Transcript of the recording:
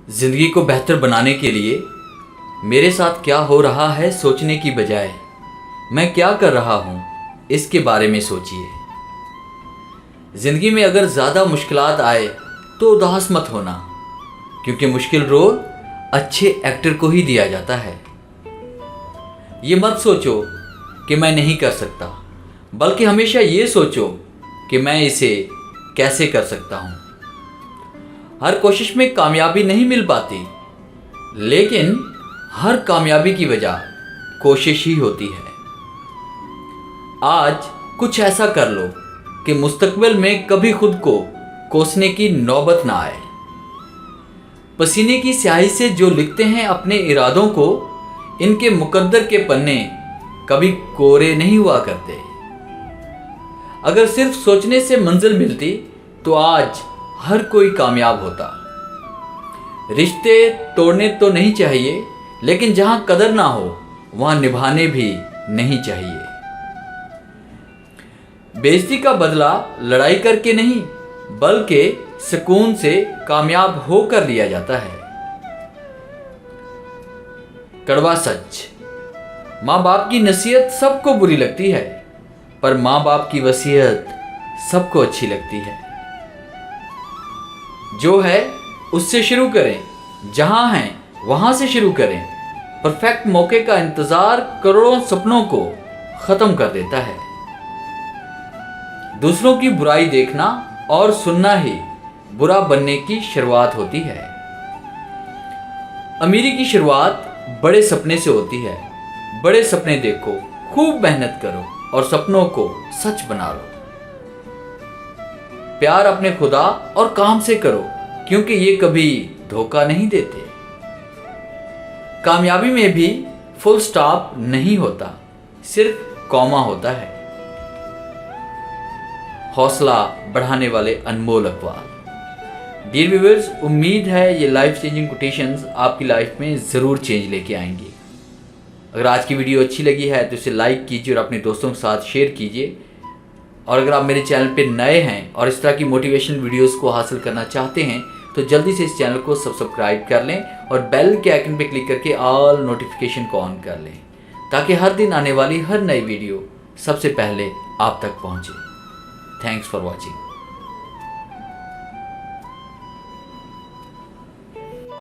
ज़िंदगी को बेहतर बनाने के लिए मेरे साथ क्या हो रहा है सोचने की बजाय मैं क्या कर रहा हूँ इसके बारे में सोचिए। ज़िंदगी में अगर ज़्यादा मुश्किलात आए तो उदास मत होना, क्योंकि मुश्किल रोल अच्छे एक्टर को ही दिया जाता है। ये मत सोचो कि मैं नहीं कर सकता, बल्कि हमेशा ये सोचो कि मैं इसे कैसे कर सकता हूँ। हर कोशिश में कामयाबी नहीं मिल पाती, लेकिन हर कामयाबी की वजह कोशिश ही होती है। आज कुछ ऐसा कर लो कि मुस्तकबिल में कभी खुद को कोसने की नौबत ना आए। पसीने की स्याही से जो लिखते हैं अपने इरादों को, इनके मुकद्दर के पन्ने कभी कोरे नहीं हुआ करते। अगर सिर्फ सोचने से मंजिल मिलती तो आज हर कोई कामयाब होता। रिश्ते तोड़ने तो नहीं चाहिए, लेकिन जहां कदर ना हो वहां निभाने भी नहीं चाहिए। बेइज्जती का बदला लड़ाई करके नहीं, बल्कि सुकून से कामयाब होकर लिया जाता है। कड़वा सच, माँ बाप की नसीहत सबको बुरी लगती है, पर माँ बाप की वसीयत सबको अच्छी लगती है। जो है उससे शुरू करें, जहां हैं वहां से शुरू करें। परफेक्ट मौके का इंतजार करोड़ों सपनों को खत्म कर देता है। दूसरों की बुराई देखना और सुनना ही बुरा बनने की शुरुआत होती है। अमीरी की शुरुआत बड़े सपने से होती है। बड़े सपने देखो, खूब मेहनत करो और सपनों को सच बना लो। प्यार अपने खुदा और काम से करो, क्योंकि ये कभी धोखा नहीं देते। कामयाबी में भी फुल स्टॉप नहीं होता, सिर्फ कॉमा होता है। हौसला बढ़ाने वाले अनमोल अक़वाल। डियर व्यूअर्स, उम्मीद है ये लाइफ चेंजिंग कोटेशंस आपकी लाइफ में ज़रूर चेंज लेके आएंगी। अगर आज की वीडियो अच्छी लगी है तो इसे लाइक कीजिए और अपने दोस्तों के साथ शेयर कीजिए। और अगर आप मेरे चैनल पे नए हैं और इस तरह की मोटिवेशनल वीडियोस को हासिल करना चाहते हैं तो जल्दी से इस चैनल को सब्सक्राइब कर लें और बेल के आइकन पे क्लिक करके ऑल नोटिफिकेशन को ऑन कर लें, ताकि हर दिन आने वाली हर नई वीडियो सबसे पहले आप तक पहुंचे। Thanks for watching.